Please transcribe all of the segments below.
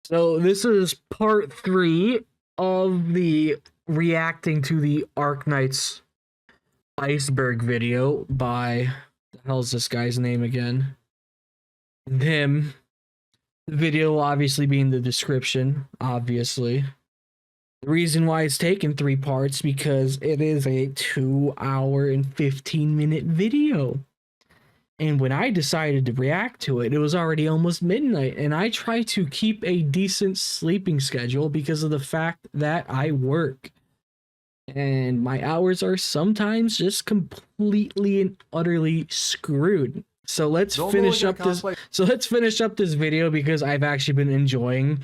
So this is part 3 of the reacting to the Arknights Iceberg video by, the hell's this guy's name again? Him. The video will obviously be in the description, obviously. The reason why it's taken 3 parts because it is a 2-hour and 15-minute video. And when I decided to react to it, it was already almost midnight, and I try to keep a decent sleeping schedule because of the fact that I work. And my hours are sometimes just completely and utterly screwed. So let's finish up this video because I've actually been enjoying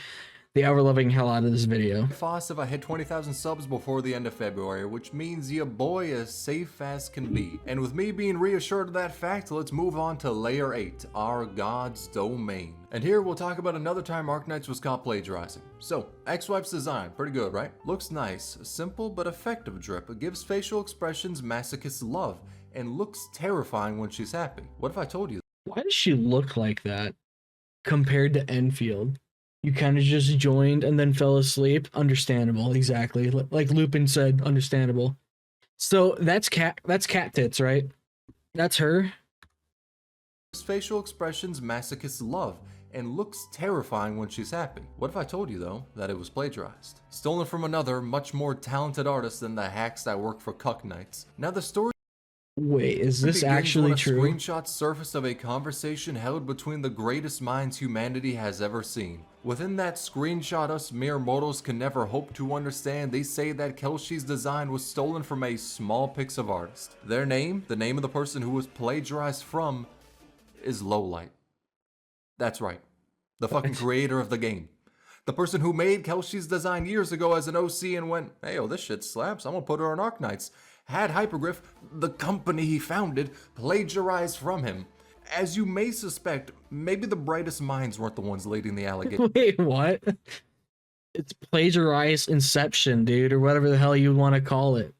the ever-loving hell out of this video. If I hit 20,000 subs before the end of February, which means your boy is safe as can be. And with me being reassured of that fact, let's move on to layer 8, our god's domain. And here we'll talk about another time Arknights was caught plagiarizing. So, X-Wife's design, pretty good, right? Looks nice, simple but effective drip. It gives facial expressions masochist love, and looks terrifying when she's happy. What if I told you? Why does she look like that compared to Enfield? You kind of just joined and then fell asleep. Understandable, exactly. Like Lupin said, understandable. So that's cat tits, right? That's her. Facial expressions masochist love, and looks terrifying when she's happy. What if I told you, though, that it was plagiarized? Stolen from another, much more talented artist than the hacks that work for Cucknights. Now the story... Wait, is this actually true? Screenshot surface of a conversation held between the greatest minds humanity has ever seen. Within that screenshot, us mere mortals can never hope to understand. They say that Kelsey's design was stolen from a small Pixar artist. Their name, the name of the person who was plagiarized from, is Lowlight. That's right, the fucking creator of the game. The person who made Kelsey's design years ago as an OC and went, hey, oh, this shit slaps, I'm gonna put her on Arknights. Had Hypergrph, the company he founded, plagiarized from him. As you may suspect, maybe the brightest minds weren't the ones leading the allegation. Wait, what? It's plagiarized Inception, dude, or whatever the hell you want to call it.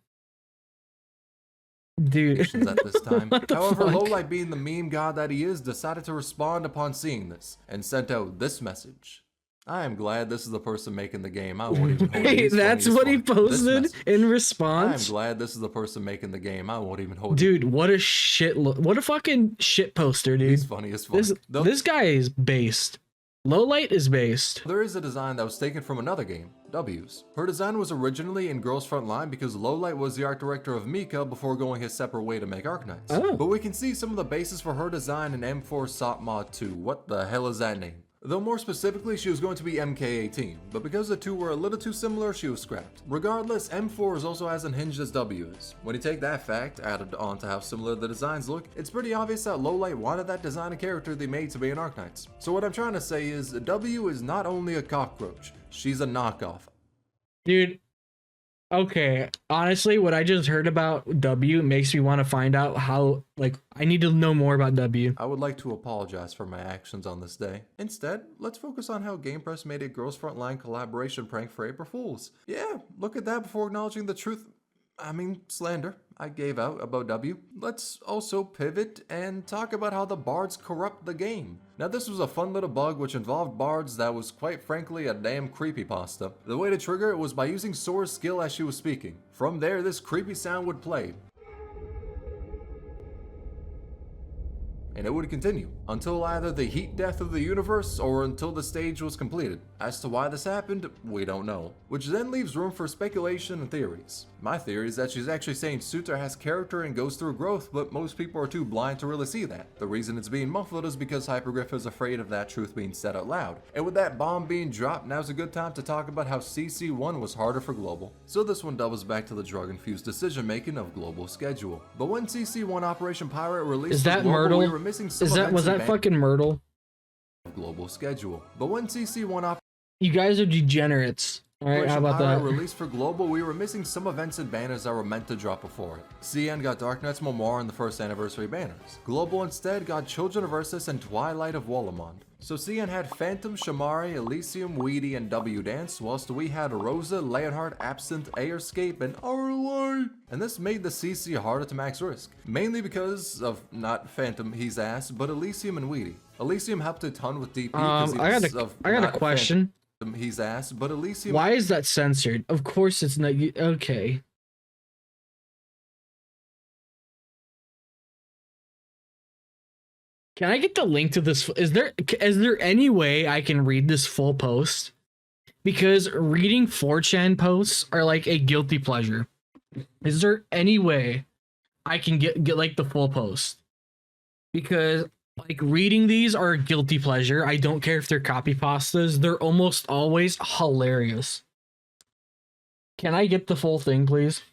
Dude. At this time. However, fuck? Lowlight, being the meme god that he is, decided to respond upon seeing this and sent out this message. I am glad this is the person making the game. I won't even hold it. Wait, that's what he posted in response? I am glad this is the person making the game. I won't even hold it. Dude, what a shit what a fucking shit poster, dude. He's funny as fuck. This guy is based. Lowlight is based. There is a design that was taken from another game, W's. Her design was originally in Girls Frontline because Lowlight was the art director of Mika before going his separate way to make Arknights. Oh. But we can see some of the basis for her design in M4 SOT Mod 2. What the hell is that name? Though more specifically, she was going to be MK18, but because the two were a little too similar, she was scrapped. Regardless, M4 is also as unhinged as W is. When you take that fact, added on to how similar the designs look, it's pretty obvious that Lowlight wanted that design and character they made to be an Arknights. So what I'm trying to say is, W is not only a cockroach, she's a knockoff. Dude, okay, honestly, what I just heard about W makes me want to find out how, like, I need to know more about W. I would like to apologize for my actions on this day. Instead, let's focus on how GamePress made a Girls Frontline collaboration prank for April Fools. Yeah, look at that before acknowledging the truth. I mean, slander I gave out about W. Let's also pivot and talk about how the bards corrupt the game. Now this was a fun little bug which involved bards that was quite frankly a damn creepypasta. The way to trigger it was by using Sora's skill as she was speaking. From there, this creepy sound would play. And it would continue until either the heat death of the universe or until the stage was completed. As to why this happened, we don't know, which then leaves room for speculation and theories. My theory is that she's actually saying Surtr has character and goes through growth, but most people are too blind to really see that. The reason it's being muffled is because Hypergrph is afraid of that truth being said out loud. And with that bomb being dropped, now's a good time to talk about how CC1 was harder for Global. So this one doubles back to the drug-infused decision making of Global schedule. But when CC1 Operation Pirate released, is that Global, Myrtle? We were missing some was that fucking Myrtle? Global schedule. But when CC1 You guys are degenerates. Alright, how about that? Released for Global, we were missing some events and banners that were meant to drop before it. CN got Darknight's Memoir and the first anniversary banners. Global instead got Children of Ursus and Twilight of Wallamond. So CN had Phantom, Shamari, Elysium, Weedy, and W Dance, whilst we had Rosa, Leonhardt, Absinthe, Airscape, and Arlight. And this made the CC harder to max risk, mainly because of not Phantom, he's ass, but Elysium and Weedy. Elysium helped a ton with DP. I got a question. he's asked, but Elysium... Why is that censored? Of course it's not. Okay. Can I get the link to this? Is there any way I can read this full post? Because reading 4chan posts are like a guilty pleasure. Is there any way I can get like the full post? Because like reading these are a guilty pleasure. I don't care if they're copy pastas. They're almost always hilarious. Can I get the full thing, please?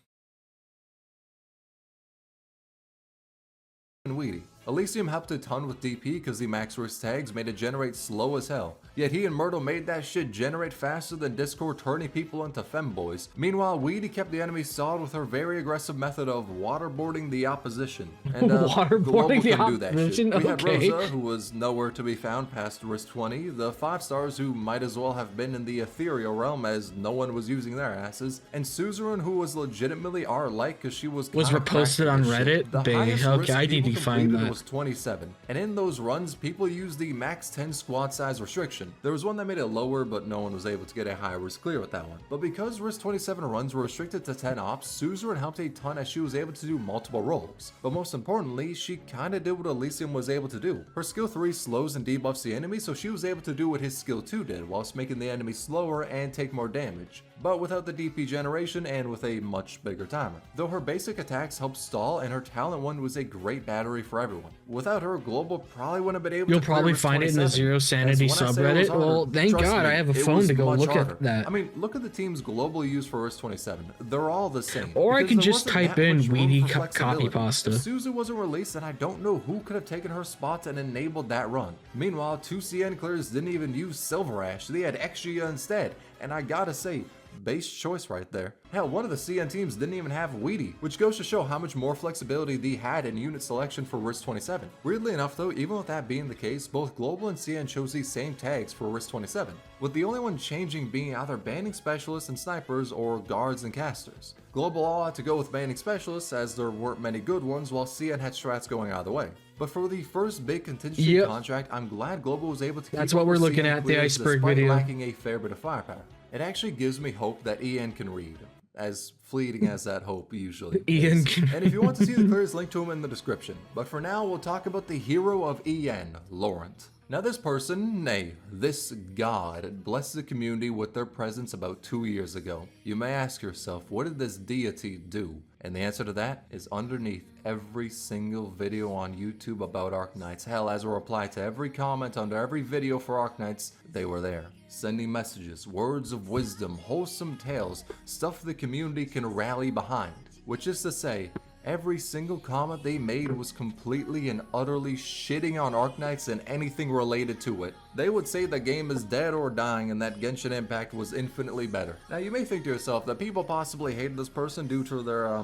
Weedy. Elysium helped a ton with DP because the max risk tags made it generate slow as hell. Yet he and Myrtle made that shit generate faster than Discord, turning people into femboys. Meanwhile, Weedy kept the enemy stalled with her very aggressive method of waterboarding the opposition. And waterboarding the opposition? We had Okay. Rosa, who was nowhere to be found past risk 20, the 5 stars who might as well have been in the ethereal realm as no one was using their asses, and Suzerain, who was legitimately R-like because she was reposted on Reddit? Okay, I need to find that. Was 27, and in those runs people used the max 10 squad size restriction. There was one that made it lower, but no one was able to get a high risk clear with that one. But because risk 27 runs were restricted to 10 ops, Suzerain helped a ton as she was able to do multiple roles. But most importantly, she kinda did what Elysium was able to do. Her skill 3 slows and debuffs the enemy, so she was able to do what his skill 2 did, whilst making the enemy slower and take more damage, but without the DP generation and with a much bigger timer. Though her basic attacks helped stall, and her talent 1 was a great battery for everyone. Without her, Global probably wouldn't have been able to. You'll probably find it in the Zero Sanity subreddit. Well, thank God I have a phone to go look at that. I mean, look at the teams Global used for Risk 27. They're all the same. Or I can just type in Weedy copy pasta. If Suzu wasn't released, then I don't know who could have taken her spot and enabled that run. Meanwhile, 2 CN clears didn't even use Silver Ash. They had Exia instead. And I gotta say, base choice right there. Hell, one of the CN teams didn't even have Weedy, which goes to show how much more flexibility they had in unit selection for Risk 27. Weirdly enough though, even with that being the case, both Global and CN chose these same tags for Risk 27, with the only one changing being either banning specialists and snipers or guards and casters. Global all had to go with banning specialists as there weren't many good ones, while CN had strats going either way. But for the first big contingency contract, I'm glad Global was able to keep That's what we're looking at, the Iceberg video. Lacking a fair bit of firepower. It actually gives me hope that Ian can read, as fleeting as that hope usually is. And if you want to see the clearest, link to him in the description. But for now, we'll talk about the hero of Ian, Laurent. Now this person, nay, this god, blessed the community with their presence about 2 years ago. You may ask yourself, what did this deity do? And the answer to that is underneath every single video on YouTube about Arknights. Hell, as a reply to every comment under every video for Arknights, they were there. Sending messages, words of wisdom, wholesome tales, stuff the community can rally behind. Which is to say, every single comment they made was completely and utterly shitting on Arknights and anything related to it. They would say the game is dead or dying and that Genshin Impact was infinitely better. Now you may think to yourself that people possibly hated this person due to their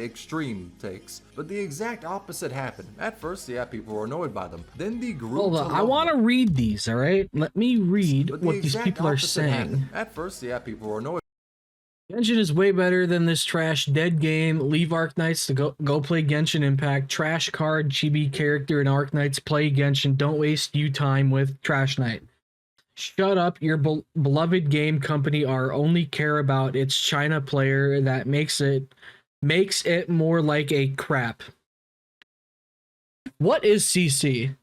extreme takes, but the exact opposite happened. At first, yeah, people were annoyed by them. Then they grew Hold on, I want to read these, alright? Let me read what these people are saying. At first, yeah, people were annoyed. Genshin is way better than this trash dead game. Leave Arknights to go play Genshin Impact. Trash card, chibi character in Arknights. Play Genshin. Don't waste you time with Trash Knight. Shut up. Your beloved game company are only care about its China player that makes it more like a crap. What is CC?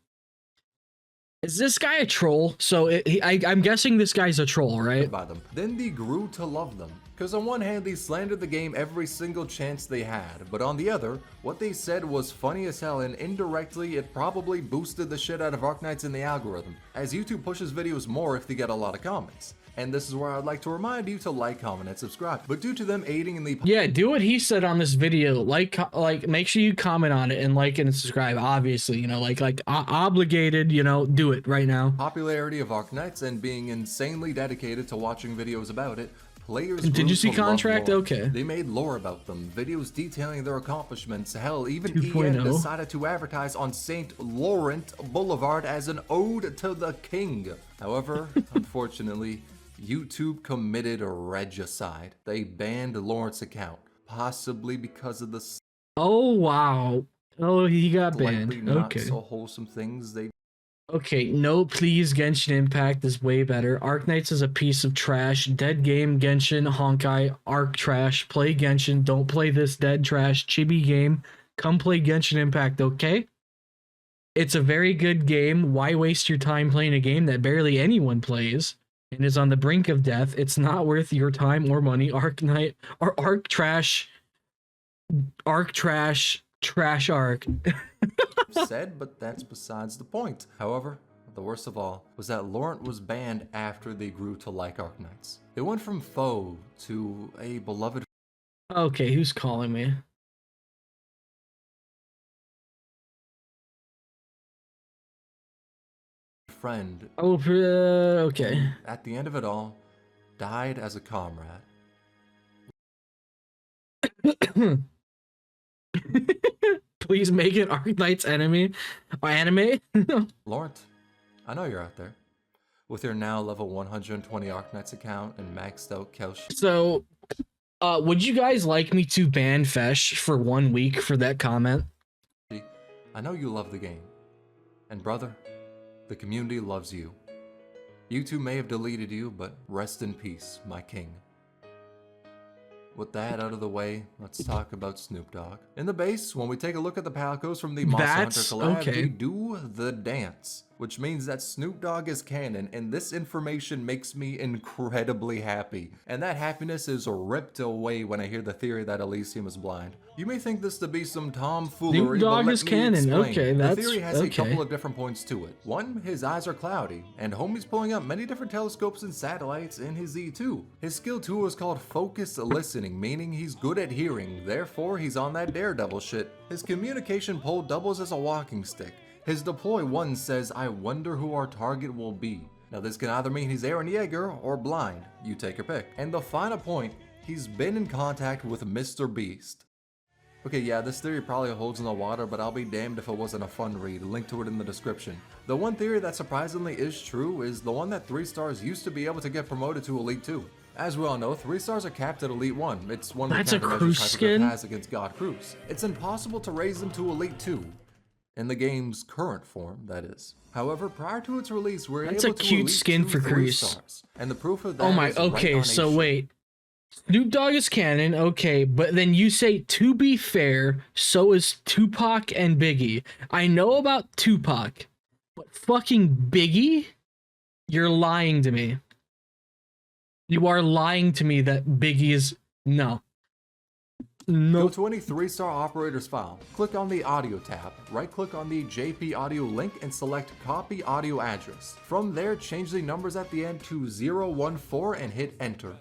Is this guy a troll? So I'm guessing this guy's a troll, right? By them. Then they grew to love them. Because on one hand, they slandered the game every single chance they had, but on the other, what they said was funny as hell, and indirectly, it probably boosted the shit out of Arknights in the algorithm, as YouTube pushes videos more if they get a lot of comments. And this is where I'd like to remind you to like, comment, and subscribe. But due to them aiding in the... Yeah, do what he said on this video. Like, make sure you comment on it and like and subscribe, obviously. You know, obligated, you know, do it right now. Popularity of Arknights and being insanely dedicated to watching videos about it, players Contingency contract? Okay. They made lore about them, videos detailing their accomplishments. Hell, even EN decided to advertise on St. Laurent Boulevard as an ode to the king. However, unfortunately, YouTube committed a regicide. They banned Laurent's account, possibly because of the... Oh, wow. Oh, he got banned. Not okay. so wholesome things they Okay, no, please. Genshin Impact is way better. Arknights is a piece of trash. Dead game, Genshin, Honkai, Arc trash. Play Genshin. Don't play this dead trash chibi game. Come play Genshin Impact, okay? It's a very good game. Why waste your time playing a game that barely anyone plays and is on the brink of death? It's not worth your time or money. Arknight or Arc trash, trash Arc. said, but that's besides the point. However, the worst of all was that Laurent was banned after they grew to like Arknights. They went from foe to a beloved Okay, who's calling me? friend. Oh, okay. At the end of it all, died as a comrade. Please make it Arknights enemy or anime. Laurent, I know you're out there. With your now level 120 Arknights account and maxed out Kelsh. So, would you guys like me to ban Fesh for 1 week for that comment? I know you love the game. And brother, the community loves you. You two may have deleted you, but rest in peace, my king. With that out of the way, let's talk about Snoop Dogg. In the base, when we take a look at the Palcos from the Monster Hunter collab, they do the dance, which means that Snoop Dogg is canon, and this information makes me incredibly happy. And that happiness is ripped away when I hear the theory that Elysium is blind. You may think this to be some tomfoolery, Snoop Dogg but let is me canon. explain. Okay, the theory has a couple of different points to it. One, his eyes are cloudy, and homie's pulling up many different telescopes and satellites in his Z2. His skill 2 is called focused listening, meaning he's good at hearing, therefore he's on that daredevil shit. His communication pole doubles as a walking stick. His deploy 1 says, I wonder who our target will be. Now this can either mean he's Eren Yeager or blind, you take your pick. And the final point, he's been in contact with Mr. Beast. Okay, yeah, this theory probably holds in the water, but I'll be damned if it wasn't a fun read. Link to it in the description. The one theory that surprisingly is true is the one that 3 stars used to be able to get promoted to Elite 2. As we all know, 3 stars are capped at Elite 1. It's one of the countermeasures Hypergrph has against God Cruz. It's impossible to raise them to Elite 2. In the game's current form, that is. However, prior to its release, we're able to That's a cute skin for Cruz. Stars. And the proof of that oh my, is okay, right so wait. Snoop Dogg is canon, okay, but then you say, to be fair, so is Tupac and Biggie. I know about Tupac, but fucking Biggie? You're lying to me. You are lying to me that Biggie is... No. Go to any 3-star operator's file, click on the audio tab, right-click on the JP audio link and select copy audio address. From there, change the numbers at the end to 014 and hit enter.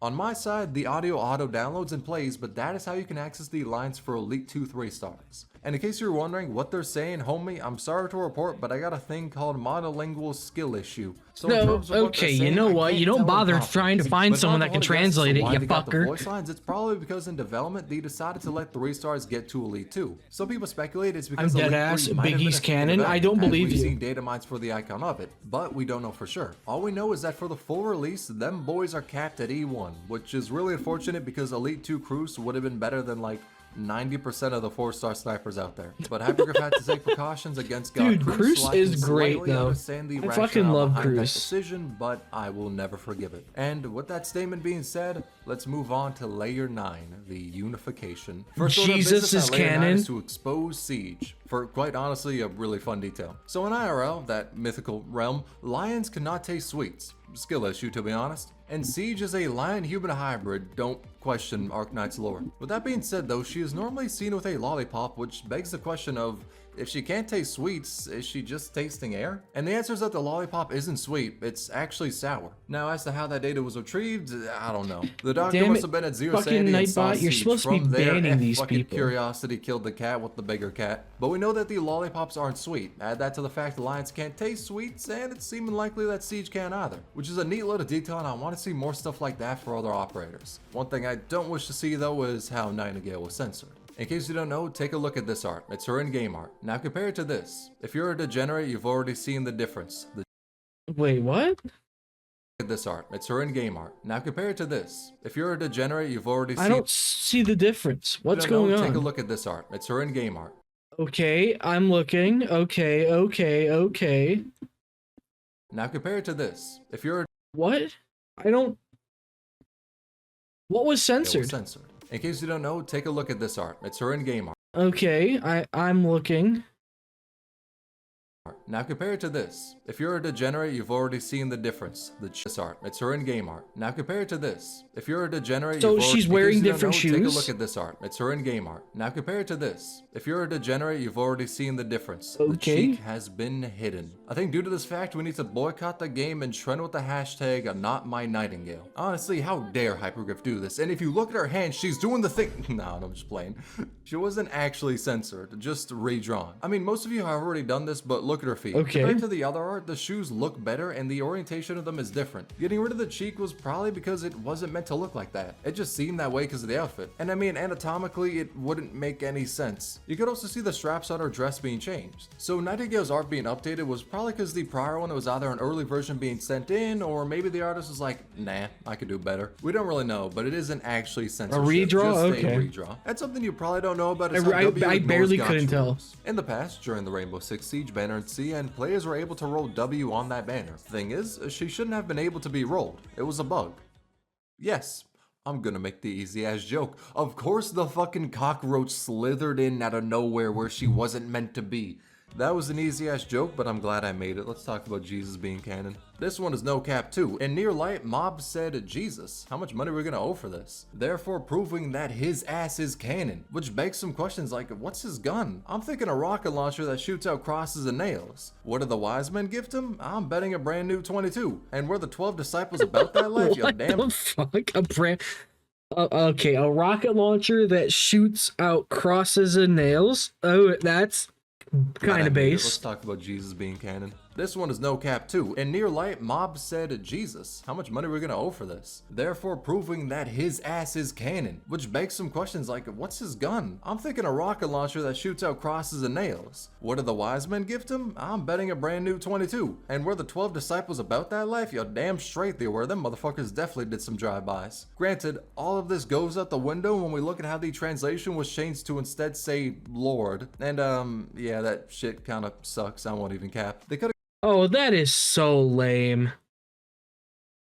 On my side, the audio auto downloads and plays, but that is how you can access the lines for Elite 2 3 stars. And in case you're wondering what they're saying, homie, I'm sorry to report, but I got a thing called monolingual skill issue. So okay, you know what? You don't bother trying to find someone that can translate it, you fucker. Voice lines, it's probably because in development they decided to let 3 stars get to Elite 2. Some people speculate it's because I'm dead ass. Biggie's canon. I don't believe you. We've seen data mines for the icon of it, but we don't know for sure. All we know is that for the full release, them boys are capped at E1, which is really unfortunate because Elite 2 Cruz would have been better than like 90% of the 4-star snipers out there. But Hypergrph had to take precautions against God. Dude, Cruz is great though. I fucking love Cruz. Decision, but I will never forgive it. And with that statement being said, let's move on to Layer 9, the unification. First Jesus is canon. Is to expose Seige. For quite honestly, a really fun detail. So in IRL, that mythical realm, lions cannot taste sweets. Skill issue, to be honest. And Seige is a lion-human hybrid, don't question Arknights lore. With that being said though, she is normally seen with a lollipop, which begs the question of, if she can't taste sweets, is she just tasting air? And the answer is that the lollipop isn't sweet, it's actually sour. Now as to how that data was retrieved, I don't know. The doctor must have been at Zero Sanity and saw you're Seige. supposed to be banning these people. Curiosity killed the cat with the bigger cat. But we know that the lollipops aren't sweet. Add that to the fact the lions can't taste sweets, and it's seeming likely that Seige can't either. Which is a neat little detail, and I want to see more stuff like that for other operators. One thing I don't wish to see though is how Nightingale was censored. In case you don't know, take a look at this art. It's her in-game art. Now compare it to this. If you're a degenerate, you've already seen the difference. Wait, what? At this art. It's her in-game art. Now compare it to this. If you're a degenerate, you've already seen. I don't see the difference. What's going on? Take a look at this art. It's her in-game art. Okay, I'm looking. Okay. Now compare it to this. If you're a What? I don't. What was It censored? was censored. In case you don't know, take a look at this art. It's her in-game art. Okay, I'm looking. Now compare it to this. If you're a degenerate, you've already seen the difference. This art. It's her in-game art. Now compare it to this. If you're a degenerate, So you've she's already, wearing in case you different don't know, Take a shoes? look at this art. It's her in-game art. Now compare it to this. If you're a degenerate, you've already seen the difference. The Okay. cheek has been hidden. I think due to this fact, we need to boycott the game and trend with the hashtag #NotMyNightingale. Honestly, how dare Hypergrph do this? And if you look at her hand, she's doing the thing. No, I'm just playing. She wasn't actually censored, just redrawn. I mean, most of you have already done this, but look at her feet. Okay. Compared to the other art, the shoes look better and the orientation of them is different. Getting rid of the cheek was probably because it wasn't meant to look like that. It just seemed that way because of the outfit. And I mean, anatomically, it wouldn't make any sense. You could also see the straps on her dress being changed. So Nightingale's art being updated was probably because the prior one was either an early version being sent in, or maybe the artist was like, nah, I could do better. We don't really know, but it isn't actually censorship. redraw? Just Okay. a redraw. That's something you probably don't know about. Is I how W I ignores barely gotcha couldn't tell. rules. In the past, during the Rainbow Six Siege banner in CN, players were able to roll W on that banner. Thing is, she shouldn't have been able to be rolled. It was a bug. Yes, I'm gonna make the easy ass joke. Of course the fucking cockroach slithered in out of nowhere where she wasn't meant to be. That was an easy ass joke, but I'm glad I made it. Let's talk about Jesus being canon. This one is no cap too. In Near Light, Mob said, Jesus, how much money are we gonna owe for this? Therefore proving that his ass is canon, which begs some questions like, what's his gun? I'm thinking a rocket launcher that shoots out crosses and nails. What did the wise men gift him? I'm betting a brand new 22. And were the 12 disciples about that life? Yo, What damn. the fuck? A brand. Okay, a rocket launcher that shoots out crosses and nails. Oh, that's kind of Let's base. talk about Jesus being canon. This one is no cap too. In Near Light, Mob said, Jesus, how much money are we gonna owe for this? Therefore proving that his ass is canon, which begs some questions like, what's his gun? I'm thinking a rocket launcher that shoots out crosses and nails. What did the wise men gift him? I'm betting a brand new 22. And were the 12 disciples about that life? You're damn straight they were. Them motherfuckers definitely did some drive-bys. Granted, all of this goes out the window when we look at how the translation was changed to instead say Lord. And yeah, that shit kinda sucks. I won't even cap. They could've Oh, that is so lame.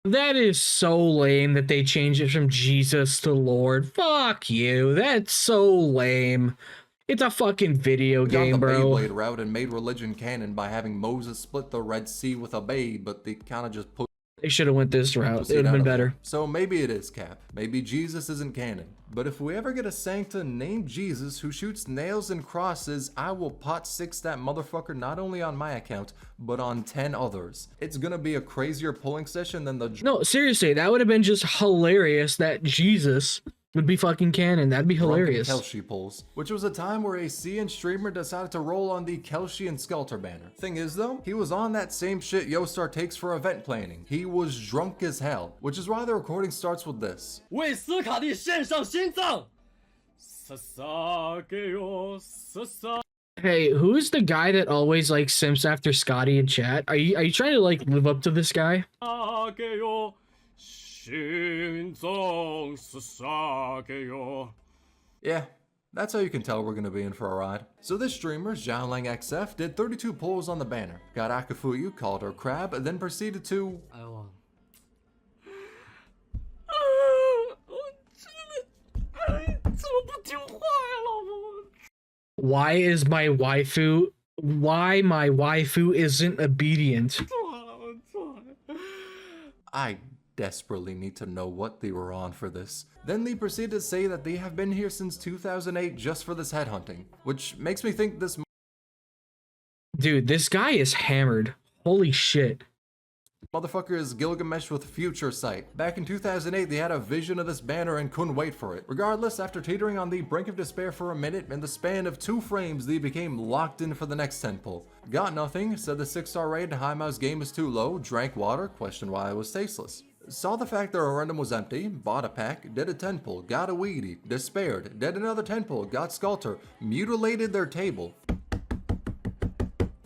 That is so lame that they changed it from Jesus to Lord. Fuck you. That's so lame. It's a fucking video gone game, the bro. Beyblade route and made religion canon by having Moses split the Red Sea with a babe, but they kind of just put They should have went this route. It would have been better. So maybe it is cap. Maybe Jesus isn't canon. But if we ever get a sancta named Jesus who shoots nails and crosses, I will pot six that motherfucker not only on my account, but on 10 others. It's gonna be a crazier pulling session than the No, seriously, that would have been just hilarious that Jesus would be fucking canon. That'd be hilarious. Drunken Kelshi pulls, which was a time where a CN streamer decided to roll on the Kelshi and Skelter banner. Thing is though, he was on that same shit Yostar takes for event planning. He was drunk as hell, which is why the recording starts with this. 为斯卡利献上心脏，撒撒给我，撒撒。 Hey, who's the guy that always like simps after Scotty in chat? Are you trying to like live up to this guy? 给我心脏，撒撒给我。 Yeah, that's how you can tell we're gonna be in for a ride. So this streamer, Xiaolang XF, did 32 pulls on the banner, got Akafuyu, called her crab, then proceeded to... 哎我，我真的，哎，怎么不听话呀，老婆？ Why is my waifu? Why my waifu isn't obedient? 错了，我错了。 I desperately need to know what they were on for this. Then they proceeded to say that they have been here since 2008 just for this headhunting, which makes me think this Dude, this guy is hammered. Holy shit. motherfucker is Gilgamesh with future sight. Back in 2008, they had a vision of this banner and couldn't wait for it. Regardless, after teetering on the brink of despair for a minute, in the span of 2 frames, they became locked in for the next 10 pull. Got nothing, said the 6-star raid, lmao game is too low, drank water, questioned why it was tasteless. Saw the fact their random was empty, bought a pack, did a 10 pull, got a weedy, despaired, did another 10 pull, got Sculptor, mutilated their table.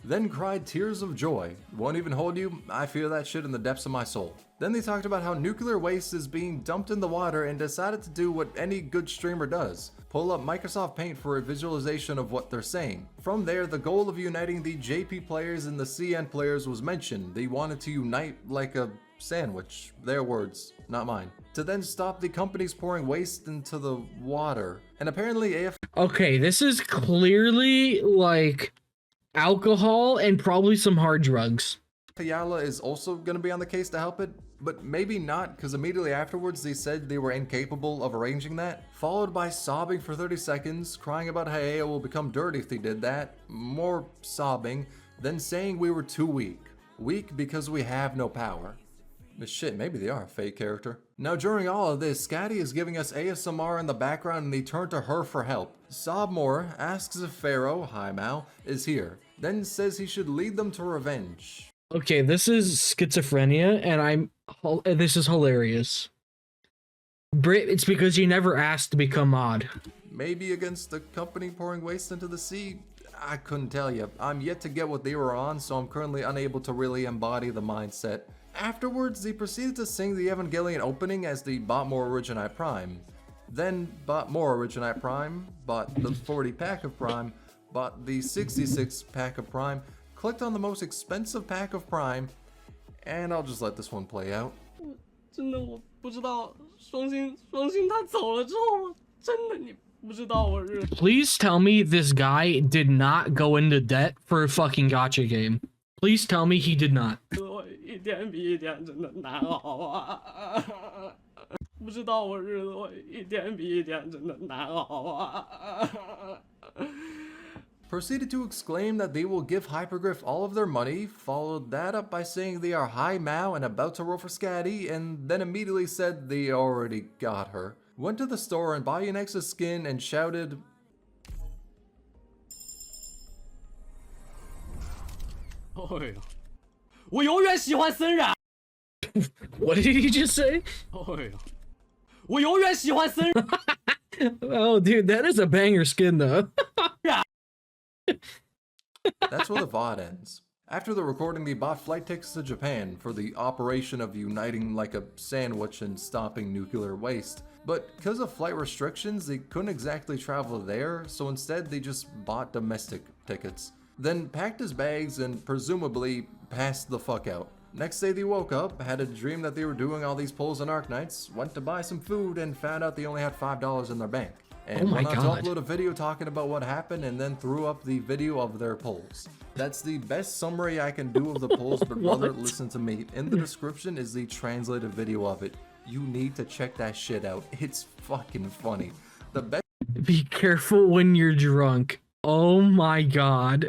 Then cried tears of joy. Won't even hold you, I feel that shit in the depths of my soul. Then they talked about how nuclear waste is being dumped in the water and decided to do what any good streamer does. Pull up Microsoft Paint for a visualization of what they're saying. From there, the goal of uniting the JP players and the CN players was mentioned. They wanted to unite like a sandwich. Their words, not mine. To then stop the companies pouring waste into the water. And apparently AF... Okay, this is clearly like alcohol and probably some hard drugs. Ayala is also going to be on the case to help it, but maybe not, because immediately afterwards they said they were incapable of arranging that, followed by sobbing for 30 seconds, crying about how AO will become dirty if they did that, more sobbing, then saying we were too weak. Weak because we have no power. But shit, maybe they are a fake character. Now during all of this, Scatty is giving us ASMR in the background and they turn to her for help. Sob more, asks if Pharaoh, lmao, is here, then says he should lead them to revenge. Okay, this is schizophrenia, and this is hilarious. Brit, it's because you never asked to become mod. Maybe against the company pouring waste into the sea? I couldn't tell you. I'm yet to get what they were on, so I'm currently unable to really embody the mindset. Afterwards, they proceeded to sing the Evangelion opening as they bought more Origini Prime. Then bought more Origini Prime, bought the 40 pack of Prime, bought the 66 pack of Prime, clicked on the most expensive pack of Prime, and I'll just let this one play out. 真的我不知道，双星他走了之后，真的你不知道我日。 Please tell me this guy did not go into debt for a fucking gacha game. Please tell me he did not. 我一天比一天真的难熬啊！不知道我日子，我一天比一天真的难熬啊！ Proceeded to exclaim that they will give Hypergrph all of their money, followed that up by saying they are lmao and about to roll for Scatty, and then immediately said they already got her. Went to the store and bought an extra skin and shouted, "哎呦，我永远喜欢森冉。" What did he just say? 哎呦，我永远喜欢森冉。 Oh, dude, that is a banger skin, though. That's where the VOD ends. After the recording, they bought flight tickets to Japan for the operation of uniting like a sandwich and stopping nuclear waste. But because of flight restrictions, they couldn't exactly travel there, so instead they just bought domestic tickets. Then packed his bags and presumably passed the fuck out. Next day they woke up, had a dream that they were doing all these pulls on Arknights, went to buy some food and found out they only had $5 in their bank. And went on to upload a video talking about what happened and then threw up the video of their polls. That's the best summary I can do of the polls, but brother, listen to me. In the description is the translated video of it. You need to check that shit out. It's fucking funny. The best. Be careful when you're drunk. Oh my god.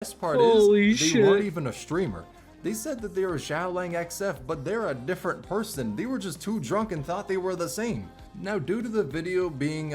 Best part Holy is, shit. they weren't even a streamer. They said that they were Xiaolang XF, but they're a different person. They were just too drunk and thought they were the same. Now, due to the video being,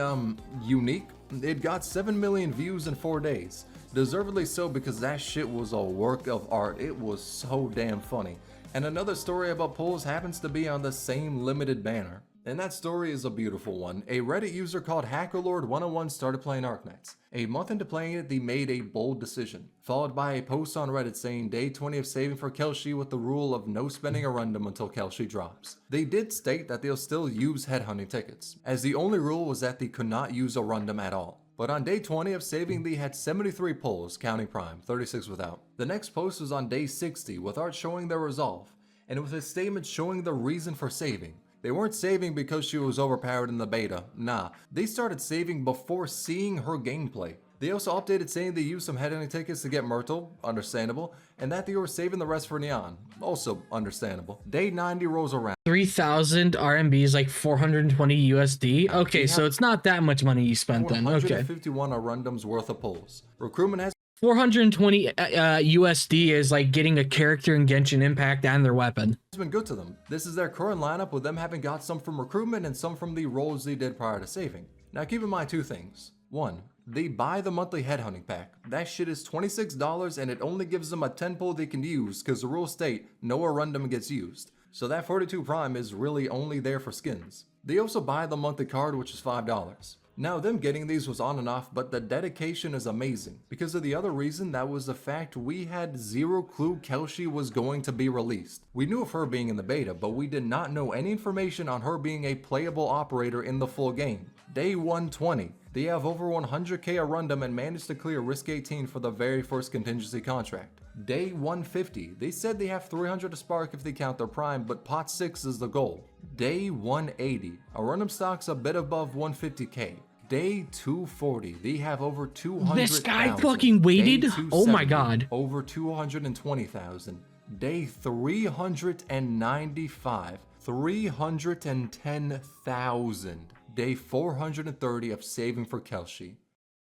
unique, it got 7 million views in 4 days. Deservedly so, because that shit was a work of art. It was so damn funny. And another story about polls happens to be on the same limited banner. And that story is a beautiful one. A Reddit user called HackerLord101 started playing Arknights. A month into playing it, they made a bold decision, followed by a post on Reddit saying day 20 of saving for Kelshi with the rule of no spending a random until Kelshi drops. They did state that they'll still use headhunting tickets, as the only rule was that they could not use a random at all. But on day 20 of saving, they had 73 pulls, counting Prime, 36 without. The next post was on day 60, with art showing their resolve, and it was a statement showing the reason for saving. They weren't saving because she was overpowered in the beta, nah. They started saving before seeing her gameplay. They also updated saying they used some headhunting tickets to get Myrtle, understandable, and that they were saving the rest for Neon, also understandable. Day 90 rolls around. 3,000 RMB is like 420 USD. Okay, so it's not that much money you spent then. Okay. 451 randoms worth of pulls. Recruitment has 420 USD is like getting a character in Genshin Impact and their weapon. been good to them. This is their current lineup, with them having got some from recruitment and some from the roles they did prior to saving. Now keep in mind two things. One, They buy the monthly headhunting pack. That shit is $26 and it only gives them a 10 pull they can use because the rules state no Arundum gets used. So that 42 prime is really only there for skins. They also buy the monthly card, which is $5. Now, them getting these was on and off, but the dedication is amazing. Because of the other reason, that was the fact we had zero clue Kelshi was going to be released. We knew of her being in the beta, but we did not know any information on her being a playable operator in the full game. Day 120, they have over 100k Arundum and managed to clear Risk 18 for the very first contingency contract. Day 150, they said they have 300 to spark if they count their prime, but pot 6 is the goal. Day 180, Arundum stocks a bit above 150k. Day 240, they have over 200,000. This guy fucking waited? Oh my god. Over 220,000. Day 395, 310,000. Day 430 of saving for Kelshi.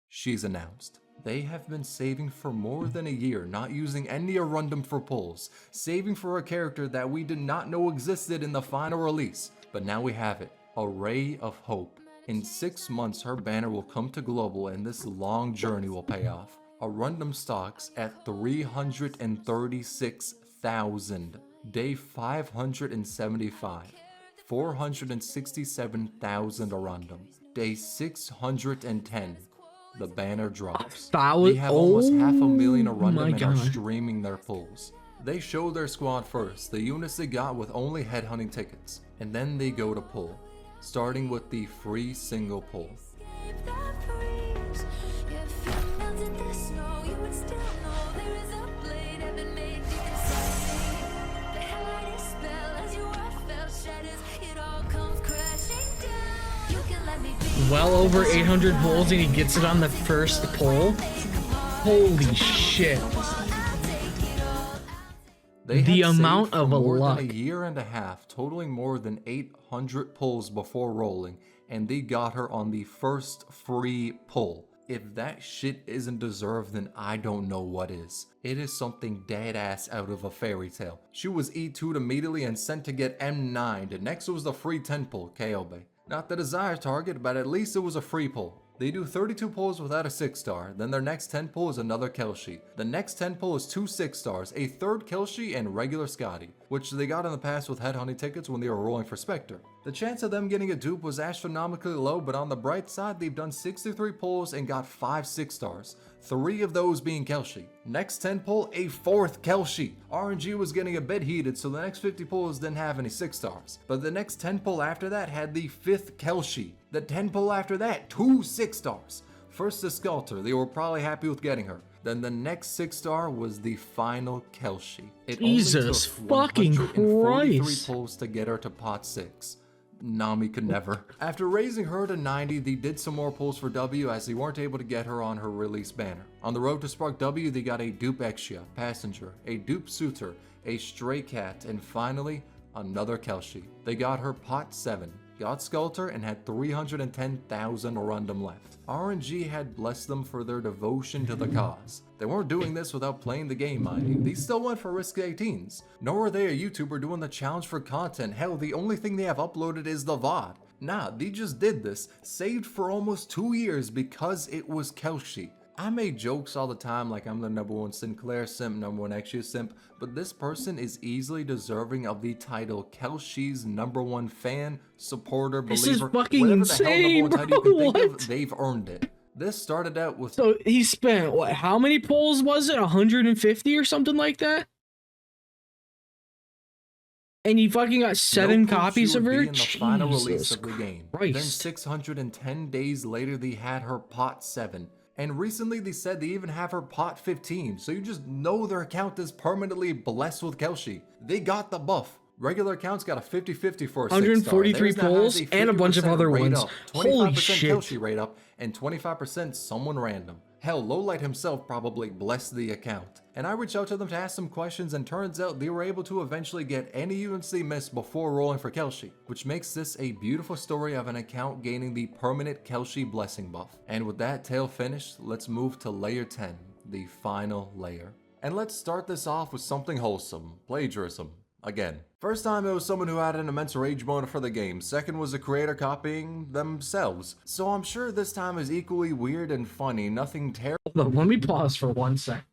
She's announced. They have been saving for more than a year, not using any Arundum for pulls, saving for a character that we did not know existed in the final release. But now we have it, a ray of hope. In 6 months, her banner will come to global and this long journey will pay off. Arundum stocks at 336,000. Day 575. 467,000 Arundum. Day 610. The banner drops. They have almost half a million Arundum and are streaming their pulls. They show their squad first, the units they got with only headhunting tickets, and then they go to pull, starting with the free single pull. Well over 800 pulls and he gets it on the first pull. Holy shit. The amount of more luck. than a year and a half, totaling more than 800 pulls before rolling, and they got her on the first free pull. If that shit isn't deserved, then I don't know what is. It is something dead ass out of a fairy tale. She was E2'd immediately and sent to get M9'd, and next was the free 10 pull, KO Bay. Not the desired target, but at least it was a free pull. They do 32 pulls without a 6-star, then their next 10 pull is another Kelshi. The next 10 pull is 2 6-stars, a third Kelshi and regular Scotty, which they got in the past with headhunting tickets when they were rolling for Spectre. The chance of them getting a dupe was astronomically low, but on the bright side, they've done 63 pulls and got 5 6-stars, 3 of those being Kelshi. Next 10 pull, a 4th Kelshi. RNG was getting a bit heated, so the next 50 pulls didn't have any 6-stars. But the next 10 pull after that had the 5th Kelshi. The 10 pull after that, 2 6-stars. First the Sculptor, they were probably happy with getting her. Then the next 6-star was the final Kelshi. It Jesus only took fucking 143 Christ. pulls to get her to pot 6. Nami could never. After raising her to 90, they did some more pulls for W as they weren't able to get her on her release banner. On the road to Spark W, they got a dupe Exia, Passenger, a dupe Surtr, a Stray Cat, and finally, another Kelshi. They got her pot 7, got Sculptor, and had 310,000 Arundum left. RNG had blessed them for their devotion to the cause. They weren't doing this without playing the game, mind you. They still went for Risk 18s. Nor are they a YouTuber doing the challenge for content. Hell, the only thing they have uploaded is the VOD. Nah, they just did this, saved for almost 2 years because it was Kelshi. I make jokes all the time like I'm the #1 Sinclair simp, #1 Exia simp, but this person is easily deserving of the title Kelshi's #1 fan, supporter, believer, This is fucking whatever insane, the hell #1 title you can bro, think what? of, they've earned it. This started out with So he spent, what, how many pulls was it? 150 or something like that? And he fucking got 7 clue copies she of would her? be in the final release Jesus of the game. Then Christ. 610 days later, they had her pot 7. And recently they said they even have her pot 15, so you just know their account is permanently blessed with Kelshi. They got the buff. Regular accounts got a 50-50 for a 143 6-star. Theirs now has pulls and a bunch of 50% other rate ones. up, Holy 25% shit. Kelshi rate up, and 25% someone random. Hell, Lowlight himself probably blessed the account. And I reached out to them to ask some questions, and turns out they were able to eventually get any units they missed before rolling for Kelshi, which makes this a beautiful story of an account gaining the permanent Kelshi blessing buff. And with that tale finished, let's move to layer 10, the final layer. And let's start this off with something wholesome, plagiarism. Again. First time it was someone who had an immense rage motive for the game. Second was a creator copying themselves. So I'm sure this time is equally weird and funny, nothing terrible. Hold on, let me pause for 1 sec.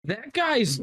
That guy's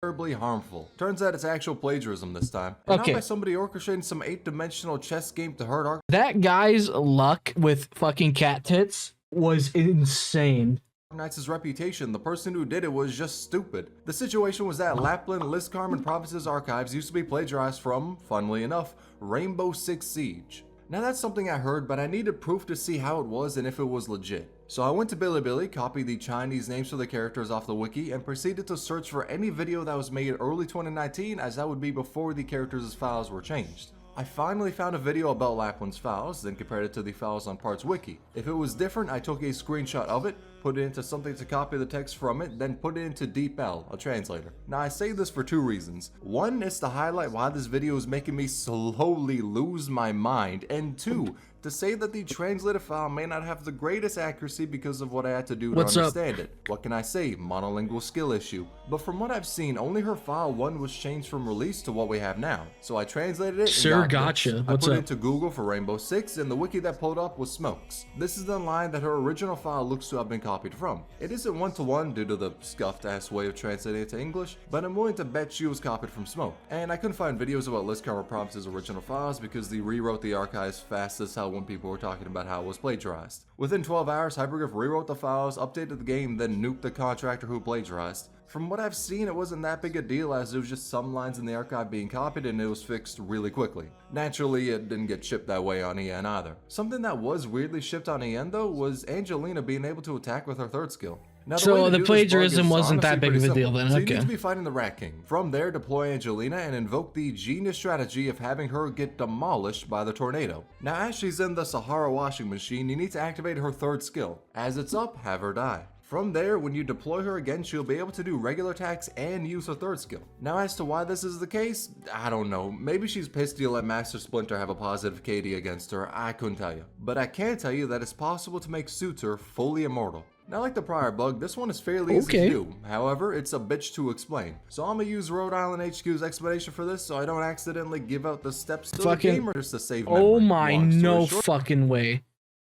Terribly harmful. Turns out it's actual plagiarism this time. And Okay. not by somebody orchestrating some 8-dimensional chess game to hurt our That guy's luck with fucking cat tits was insane. Arknights' reputation. The person who did it was just stupid. The situation was that Lapland, Liskarm, and Province's archives used to be plagiarized from, funnily enough, Rainbow Six Siege. Now that's something I heard, but I needed proof to see how it was and if it was legit. So I went to Bilibili, copied the Chinese names for the characters off the wiki, and proceeded to search for any video that was made early 2019, as that would be before the characters' files were changed. I finally found a video about Lapland's files, then compared it to the files on Parts Wiki. If it was different, I took a screenshot of it, put it into something to copy the text from it, then put it into DeepL, a translator. Now I say this for 2 reasons. 1 is to highlight why this video is making me slowly lose my mind, and 2, to say that the translated file may not have the greatest accuracy because of what I had to do to understand it. What can I say? Monolingual skill issue. But from what I've seen, only her file 1 was changed from release to what we have now. So I translated it and Sir, got gotcha. this. What's I put up? it into Google for Rainbow Six, and the wiki that pulled up was Smokes. This is the line that her original file looks to have been copied from. It isn't one-to-one due to the scuffed-ass way of translating it to English, but I'm willing to bet she was copied from Smoke. And I couldn't find videos about Liskarm or Province's original files because they rewrote the archives fast as hell when people were talking about how it was plagiarized. Within 12 hours, Hypergrph rewrote the files, updated the game, then nuked the contractor who plagiarized. From what I've seen, it wasn't that big a deal, as it was just some lines in the archive being copied and it was fixed really quickly. Naturally, it didn't get shipped that way on EN either. Something that was weirdly shipped on EN though was Angelina being able to attack with her 3rd skill. Now, So way to the do this plagiarism bug is wasn't that honestly big of a pretty deal simple. then, So you okay. need to be fighting the Rat King. From there, deploy Angelina and invoke the genius strategy of having her get demolished by the tornado. Now as she's in the Sahara washing machine, you need to activate her 3rd skill. As it's up, have her die. From there, when you deploy her again, she'll be able to do regular attacks and use her 3rd skill. Now as to why this is the case, I don't know. Maybe she's pissed you let Master Splinter have a positive KD against her, I couldn't tell you. But I can tell you that it's possible to make Surtr fully immortal. Now like the prior bug, this one is fairly easy to do. However, it's a bitch to explain. So I'm gonna use Rhode Island HQ's explanation for this so I don't accidentally give out the steps to the gamer just to save memory. Oh my, Long story no short, fucking way.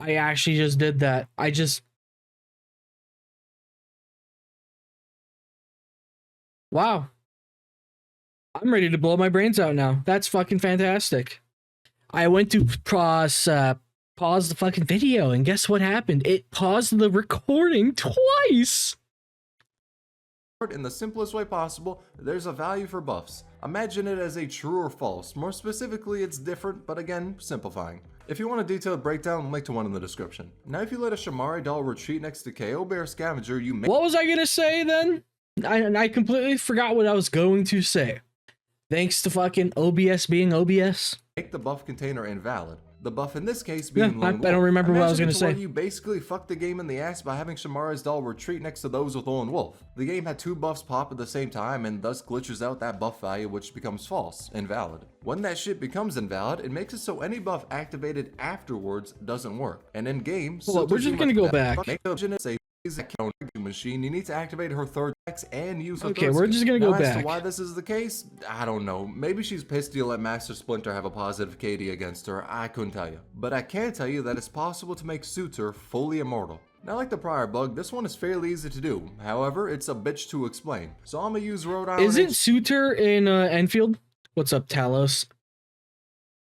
I actually just did that. Wow. I'm ready to blow my brains out now. That's fucking fantastic. I went to pause the fucking video, and guess what happened? It paused the recording twice. in the simplest way possible, there's a value for buffs. Imagine it as a true or false. More specifically, it's different, but again, simplifying. If you want a detailed breakdown, link to one in the description. Now, if you let a Shamari doll retreat next to KO Bear Scavenger, you may— What was I gonna say then? I completely forgot what I was going to say. Thanks to fucking OBS being OBS. make the buff container invalid. The buff in this case being I don't remember what I was gonna say. You basically fucked the game in the ass by having Shamari's doll retreat next to those with Lone Wolf. The game had 2 buffs pop at the same time and thus glitches out that buff value, which becomes false, invalid. When that shit becomes invalid, it makes it so any buff activated afterwards doesn't work. And in game, Hold up, we're just gonna go back. Machine, you need to activate her 3rd X and use her Okay, 3rd we're skill. just gonna go Now, as to back. why this is the case, I don't know. Maybe she's pissed you let Master Splinter have a positive KD against her, I couldn't tell you. But I can tell you that it's possible to make Surtr fully immortal. Now, like the prior bug, this one is fairly easy to do. However, it's a bitch to explain. So I'm gonna use Rhode Island Isn't Surtr in Enfield? What's up, Talos?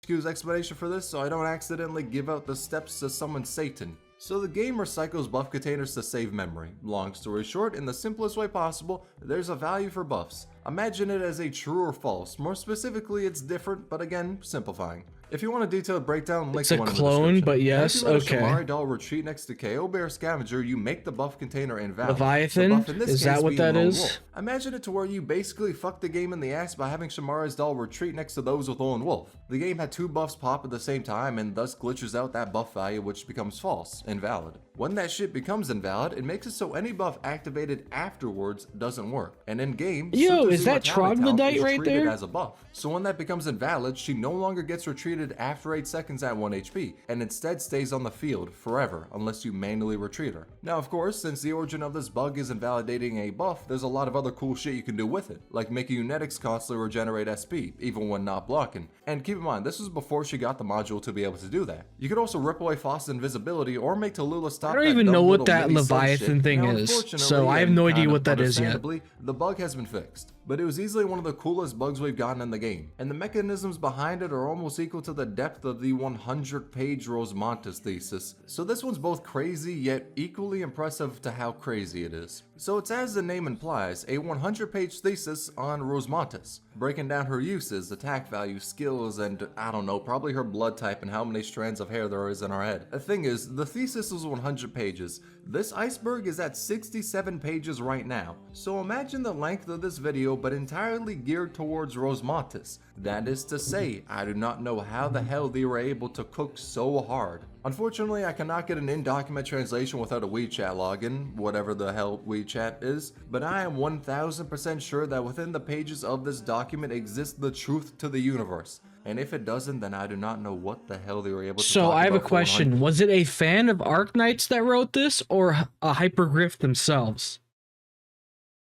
HQ's explanation for this so I don't accidentally give out the steps to summon Satan. So the game recycles buff containers to save memory. Long story short, in the simplest way possible, there's a value for buffs. Imagine it as a true or false. More specifically, it's different, but again, simplifying. If you want a detailed breakdown, link It's a one in the clone, description. but yes, And if you let okay. a Shamari doll retreat next to KO Bear Scavenger, you make the buff container invalid. Leviathan? The buff in this Is case that what being that Lone is? Wolf. Imagine it to where you basically fuck the game in the ass by having Shamari's doll retreat next to those with Lone Wolf. The game had two buffs pop at the same time and thus glitches out that buff value, which becomes false, invalid. When that shit becomes invalid, it makes it so any buff activated afterwards doesn't work. And in game, Yo, Surtr's is that immortality talent Troglodyte is right treated there? as a buff. So when that becomes invalid, she no longer gets retreated after 8 seconds at 1 HP, and instead stays on the field forever unless you manually retreat her. Now of course, since the origin of this bug is invalidating a buff, there's a lot of other cool shit you can do with it, like making Unetics constantly regenerate SP, even when not blocking. And keep in mind, this was before she got the module to be able to do that. You could also rip away Faust's invisibility or make Tallulah stop I don't that even know dumb what little that mini sun Leviathan shit. thing Now, is, unfortunately, so I have and no idea kind of what that is yet. understandably, the bug has been fixed, but it was easily one of the coolest bugs we've gotten in the game, and the mechanisms behind it are almost equal to the depth of the 100-page Rosemontis thesis, so this one's both crazy yet equally impressive to how crazy it is. So it's as the name implies, a 100-page thesis on Rosemontis, breaking down her uses, attack value, skills, and I don't know, probably her blood type and how many strands of hair there is in her head. The thing is, the thesis is 100 pages. This iceberg is at 67 pages right now, so imagine the length of this video but entirely geared towards Rosemontis. That is to say, I do not know how the hell they were able to cook so hard. Unfortunately, I cannot get an in-document translation without a WeChat login, whatever the hell WeChat is, but I am 1000% sure that within the pages of this document exists the truth to the universe. And if it doesn't, then I do not know what the hell they were able to So talk I have a about for 100 question. Was it a fan of Arknights that wrote this, or a Hypergrph themselves?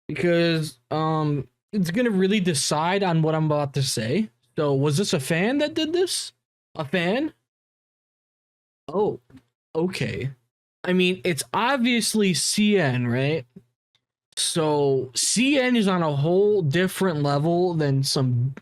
Because it's gonna really decide on what I'm about to say. So was this a fan that did this? A fan? Oh, okay. I mean, it's obviously CN, right? So CN is on a whole different level than some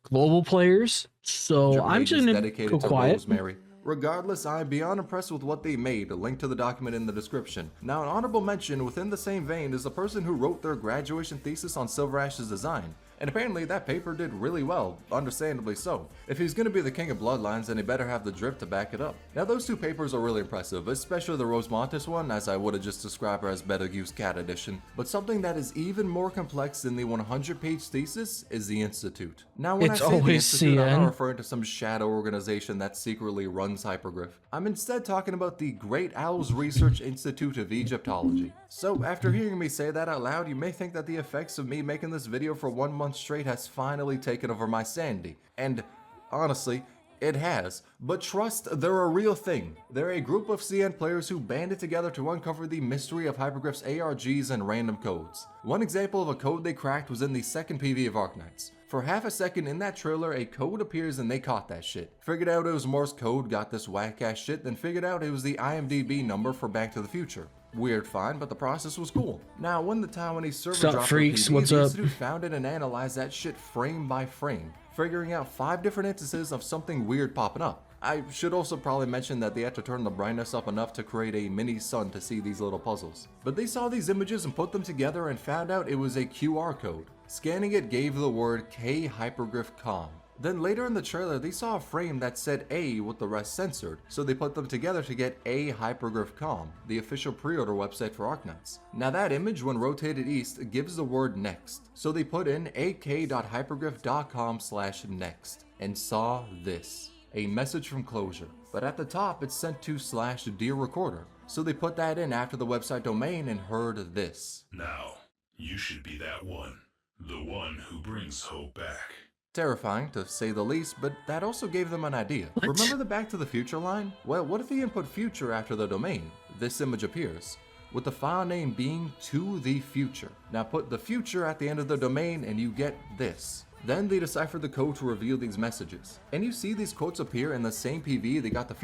global players. So I'm just gonna dedicated go to quiet. Rosemary. Regardless, I am beyond impressed with what they made. A link to the document in the description. Now, an honorable mention within the same vein is the person who wrote their graduation thesis on Silver Ash's design. And apparently that paper did really well, understandably so. If he's gonna be the king of bloodlines, then he better have the drip to back it up. Now those two papers are really impressive, especially the Rosemontis one, as I would have just described her as Betelgeuse Cat Edition. But something that is even more complex than the 100-page thesis is the Institute. Now when It's I say the always Institute, I'm CN. not referring to some shadow organization that secretly runs Hypergrph. I'm instead talking about the Great Owls Research Institute of Egyptology. So after hearing me say that out loud, you may think that the effects of me making this video for 1 month straight has finally taken over my sanity. And honestly, it has. But trust, they're a real thing. They're a group of CN players who banded together to uncover the mystery of Hypergrph's ARGs and random codes. One example of a code they cracked was in the second PV of Arknights. For half a second in that trailer, a code appears and they caught that shit. Figured out it was Morse code, got this whack ass shit, then figured out it was the IMDb number for Back to the Future. Weird find, but the process was cool. Now, when the Taiwanese server What's up, dropped freaks? the PV, What's the up? Institute found it and analyzed that shit frame by frame, figuring out 5 different instances of something weird popping up. I should also probably mention that they had to turn the brightness up enough to create a mini sun to see these little puzzles. But they saw these images and put them together and found out it was a QR code. Scanning it gave the word K Hypergrph com. Then later in the trailer, they saw a frame that said A with the rest censored, so they put them together to get A Hypergrph com, the official pre-order website for Arknights. Now that image, when rotated east, gives the word next, so they put in ak.hypergrph.com/next, and saw this. A message from Closure, but at the top it's sent to /dear recorder, so they put that in after the website domain and heard this. Now, you should be that one. The one who brings hope back. Terrifying, to say the least, but that also gave them an idea. What? Remember the Back to the Future line? Well, what if they input future after the domain? This image appears, with the file name being to the future. Now put the future at the end of the domain and you get this. Then they deciphered the code to reveal these messages. And you see these quotes appear in the same PV they got the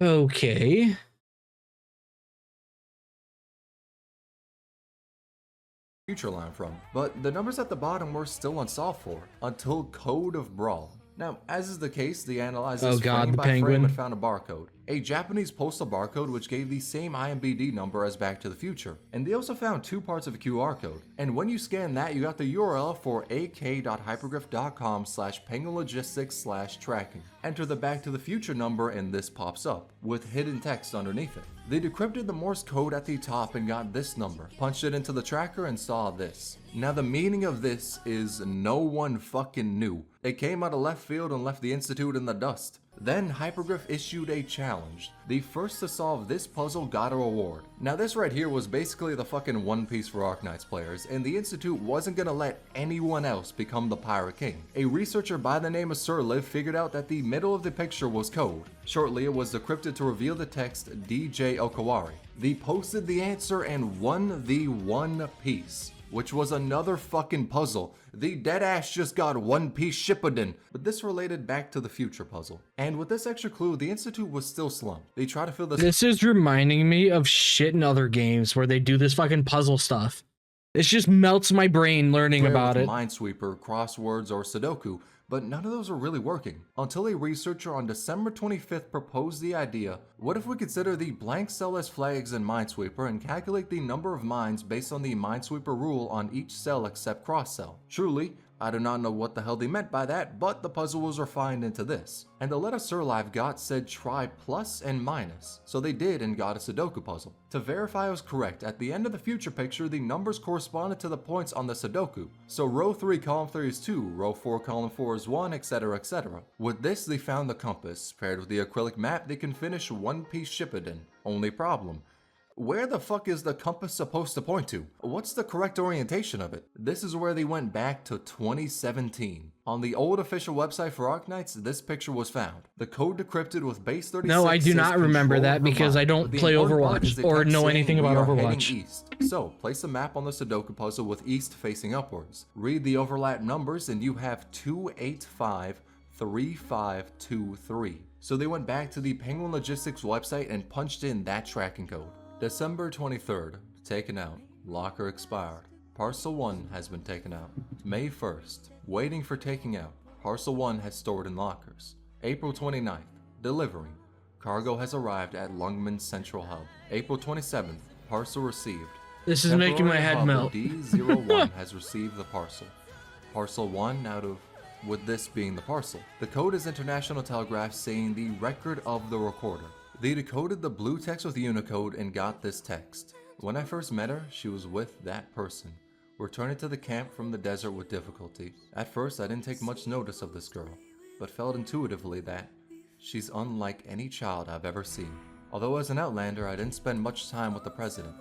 Okay. future line from, but the numbers at the bottom were still unsolved for, until Code of Brawl. Now, as is the case, they analyzed this Oh God, frame the by frame penguin. and found a barcode. a Japanese postal barcode which gave the same IMBD number as Back to the Future, and they also found 2 parts of a QR code, and when you scan that you got the URL for ak.hypergrph.com/penguinlogistics/tracking. Enter the Back to the Future number and this pops up, with hidden text underneath it. They decrypted the Morse code at the top and got this number, punched it into the tracker and saw this. Now the meaning of this is no one fucking knew. It came out of left field and left the Institute in the dust. Then Hypergrph issued a challenge. The first to solve this puzzle got a reward. Now this right here was basically the fucking One Piece for Arknights players, and the Institute wasn't gonna let anyone else become the Pirate King. A researcher by the name of Sir figured out that the middle of the picture was code. Shortly it was decrypted to reveal the text DJ Okawari. They posted the answer and won the One Piece, which was another fucking puzzle. The deadass just got One Piece Shippuden, but this related Back to the Future puzzle. And with this extra clue, the Institute was still slumped. They tried to fill this. This is reminding me of shit in other games where they do this fucking puzzle stuff. It just melts my brain learning about it. Minesweeper, crosswords, or Sudoku, but none of those are really working. Until a researcher on December 25th proposed the idea, what if we consider the blank cell as flags in Minesweeper and calculate the number of mines based on the Minesweeper rule on each cell except cross cell? Truly, I do not know what the hell they meant by that, but the puzzle was refined into this. And the letter Sir got said try plus and minus, so they did and got a Sudoku puzzle. To verify I was correct, at the end of the future picture, the numbers corresponded to the points on the Sudoku. So row 3 column 3 is 2, row 4 column 4 is 1, etc, etc. With this they found the compass. Paired with the acrylic map, they can finish One Piece Shippuden. Only problem: where the fuck is the compass supposed to point to? What's the correct orientation of it? This is where they went back to 2017. On the old official website for Arknights, this picture was found. The code decrypted with base 36. No, I do not remember that because I don't play Overwatch or know anything about Overwatch. East. So, place a map on the Sudoku puzzle with east facing upwards. Read the overlap numbers and you have 2853523. So they went back to the Penguin Logistics website and punched in that tracking code. December 23rd, taken out, locker expired. Parcel 1 has been taken out. May 1st, waiting for taking out. Parcel 1 has stored in lockers. April 29th, delivering. Cargo has arrived at Lungman Central Hub. April 27th, parcel received. This is making my head melt. D01 has received the parcel. Parcel 1 out of, with this being the parcel. The code is International Telegraph saying the record of the recorder. They decoded the blue text with Unicode and got this text. When I first met her, she was with that person. Returning to the camp from the desert with difficulty. At first, I didn't take much notice of this girl, but felt intuitively that she's unlike any child I've ever seen. Although as an Outlander, I didn't spend much time with the president,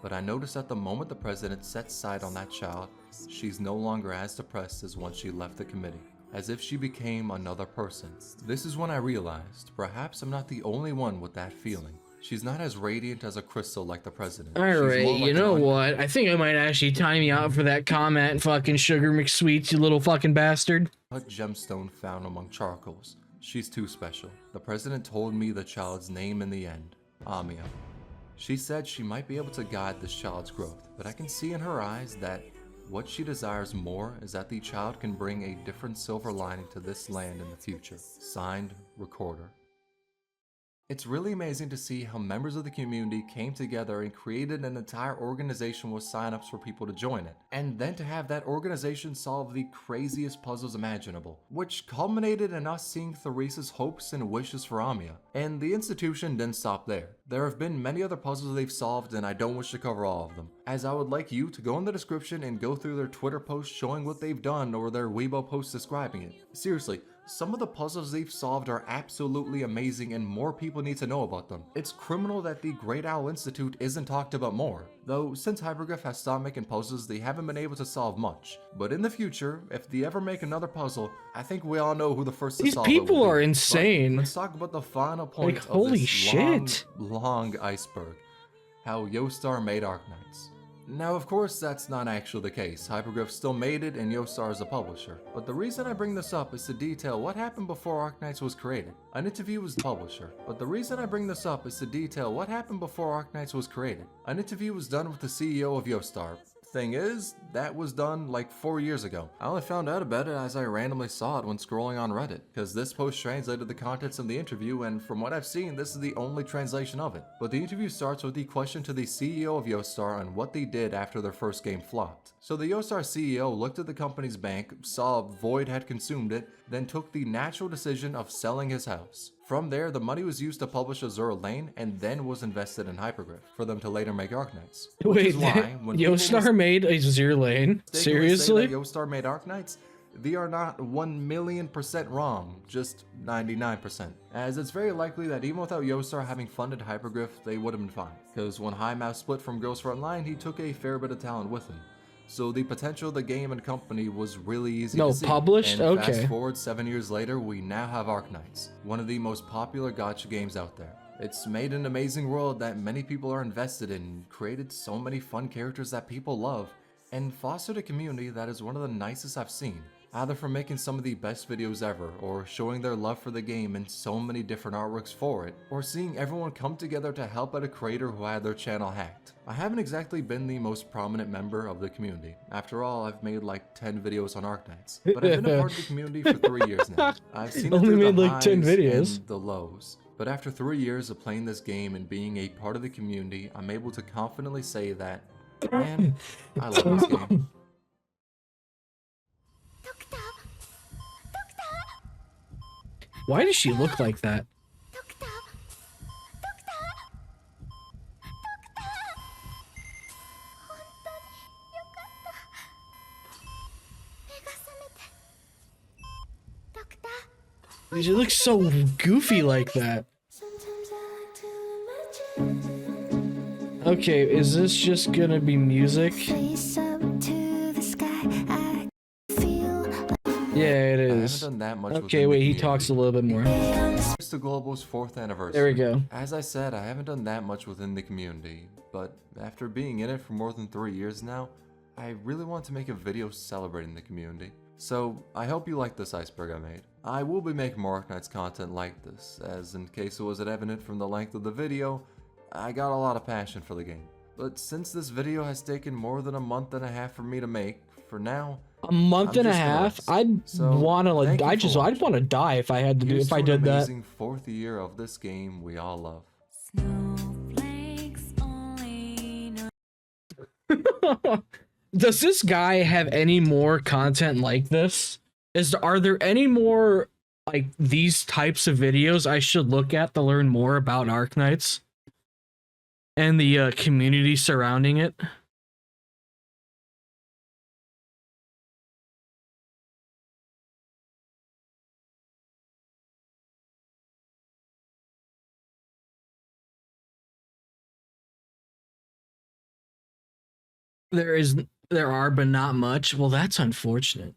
but I noticed at the moment the president set sight on that child, she's no longer as depressed as when she left the committee. As if she became another person. This is when I realized, perhaps I'm not the only one with that feeling. She's not as radiant as a crystal like the president. Alright, you know what? I think I might actually time you out for that comment, fucking Sugar McSweets, you little fucking bastard. A gemstone found among charcoals. She's too special. The president told me the child's name in the end, Amia. She said she might be able to guide this child's growth, but I can see in her eyes that what she desires more is that the child can bring a different silver lining to this land in the future. Signed, Recorder. It's really amazing to see how members of the community came together and created an entire organization with signups for people to join it, and then to have that organization solve the craziest puzzles imaginable, which culminated in us seeing Theresa's hopes and wishes for Amia. And the institution didn't stop there. There have been many other puzzles they've solved, and I don't wish to cover all of them, as I would like you to go in the description and go through their Twitter posts showing what they've done or their Weibo posts describing it. Seriously, some of the puzzles they've solved are absolutely amazing and more people need to know about them. It's criminal that the Great Owl Institute isn't talked about more, though since Hypergrph has stopped making puzzles they haven't been able to solve much. But in the future, if they ever make another puzzle, I think we all know who the first to solve it will be. These people are insane. But let's talk about the final point like, of holy this shit. long iceberg. How Yostar made Arknights. Now, of course, that's not actually the case. Hypergrph still made it and Yostar is a publisher. But the reason I bring this up is to detail what happened before Arknights was created. An interview was the publisher. But the reason I bring this up is to detail what happened before Arknights was created. An interview was done with the CEO of Yostar, Thing is, that was done like 4 years ago. I only found out about it as I randomly saw it when scrolling on Reddit, because this post translated the contents of the interview, and from what I've seen, this is the only translation of it. But the interview starts with the question to the CEO of Yostar on what they did after their first game flopped. So the Yostar CEO looked at the company's bank, saw Void had consumed it, then took the natural decision of selling his house. From there, the money was used to publish Azure Lane and then was invested in Hypergrph for them to later make Arknights. Wait, Yostar made Azure Lane? Seriously? Yostar made Arknights? They are not 1,000,000% wrong, just 99%. As it's very likely that even without Yostar having funded Hypergrph, they would have been fine. Because when lmao split from Girls Frontline, he took a fair bit of talent with him. So the potential of the game and company was really easy to see. Published? And okay. Fast forward 7 years later, we now have Arknights, one of the most popular gacha games out there. It's made an amazing world that many people are invested in, created so many fun characters that people love, and fostered a community that is one of the nicest I've seen. Either from making some of the best videos ever, or showing their love for the game and so many different artworks for it, or seeing everyone come together to help out a creator who had their channel hacked. I haven't exactly been the most prominent member of the community. After all, I've made like 10 videos on Arknights, but I've been a part of the community for 3 years now. I've seen it Only through made the like 10 highs videos. and the lows. But after 3 years of playing this game and being a part of the community, I'm able to confidently say that, man, I love this game. Why does she look like that? She looks so goofy like that. Okay, is this just gonna be music? Yeah, it is. I haven't done that much Okay, wait, he talks a little bit more. It's the Global's 4th anniversary. There we go. As I said, I haven't done that much within the community, but after being in it for more than 3 years now, I really want to make a video celebrating the community. So, I hope you like this iceberg I made. I will be making more Arknights content like this, as in case it wasn't evident from the length of the video, I got a lot of passion for the game. But since this video has taken more than a month and a half for me to make, for now, a month and a half? I'd want to like, I'd want to die if I had to do, if I did that. Amazing 4th year of this game we all love. Does this guy have any more content like this? Are there any more like these types of videos I should look at to learn more about Arknights and the community surrounding it? There are, but not much. Well, that's unfortunate.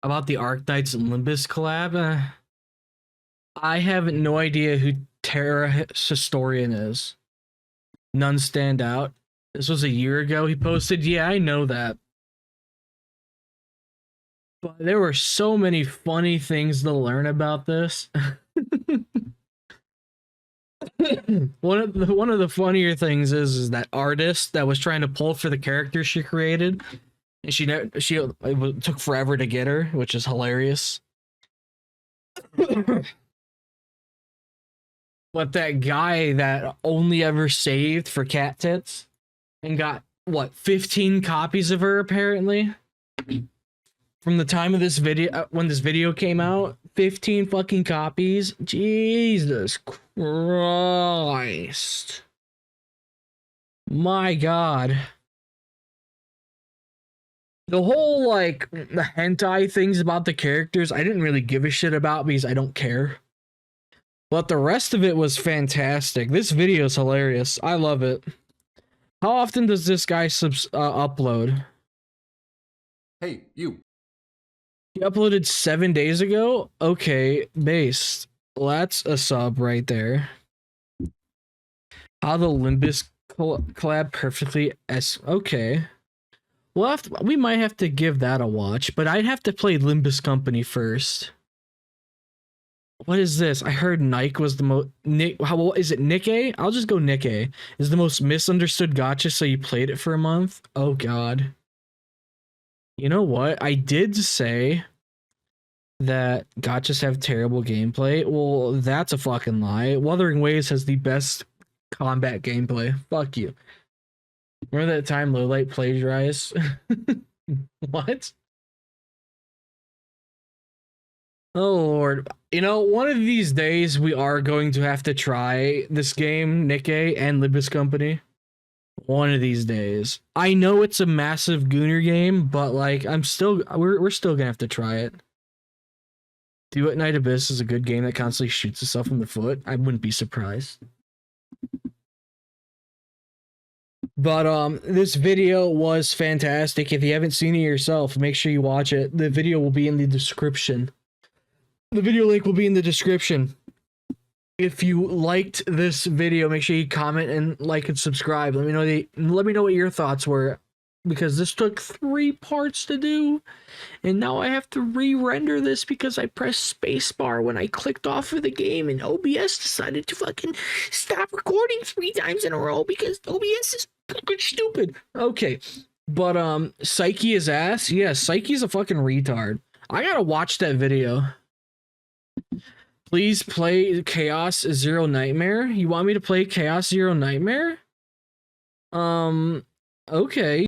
About the Arknights Olympus collab, I have no idea who Terra Historian is. None stand out. This was a year ago he posted. Yeah, I know that. But there were so many funny things to learn about this. One of the funnier things is that artist that was trying to pull for the character she created, and it took forever to get her, which is hilarious. But that guy that only ever saved for cat tits and got what 15 copies of her apparently from the time of this video when this video came out, 15 fucking copies. Jesus Christ. My God. The whole like the hentai things about the characters I didn't really give a shit about because I don't care. But the rest of it was fantastic. This video is hilarious. I love it. How often does this guy upload? Hey, you. He uploaded 7 days ago? Okay, based. Well, that's a sub right there. How the Olympus collab perfectly okay. We might have to give that a watch, but I'd have to play Limbus Company first. What is this? I heard Nike was the most Nick. How is it? Nikkei? I'll just go Nikkei. Is the most misunderstood gacha. So you played it for a month? Oh God. You know what? I did say that gachas have terrible gameplay. Well, that's a fucking lie. Wuthering Waves has the best combat gameplay. Fuck you. Remember that time Lowlight plagiarized? What? Oh Lord. You know, one of these days we are going to have to try this game, Nikkei and Libus Company. One of these days. I know it's a massive gooner game, but like we're still gonna have to try it. Do At Night Abyss is a good game that constantly shoots itself in the foot. I wouldn't be surprised. But this video was fantastic. If you haven't seen it yourself, make sure you watch it. The video will be in the description. The video link will be in the description. If you liked this video, make sure you comment and like and subscribe. Let me know what your thoughts were, because this took 3 parts to do, and now I have to re-render this because I pressed spacebar when I clicked off of the game, and OBS decided to fucking stop recording 3 times in a row because OBS is fucking stupid. Okay, but Seige is ass. Yeah, Seige's a fucking retard. I gotta watch that video. Please play Chaos Zero Nightmare. You want me to play Chaos Zero Nightmare? Okay.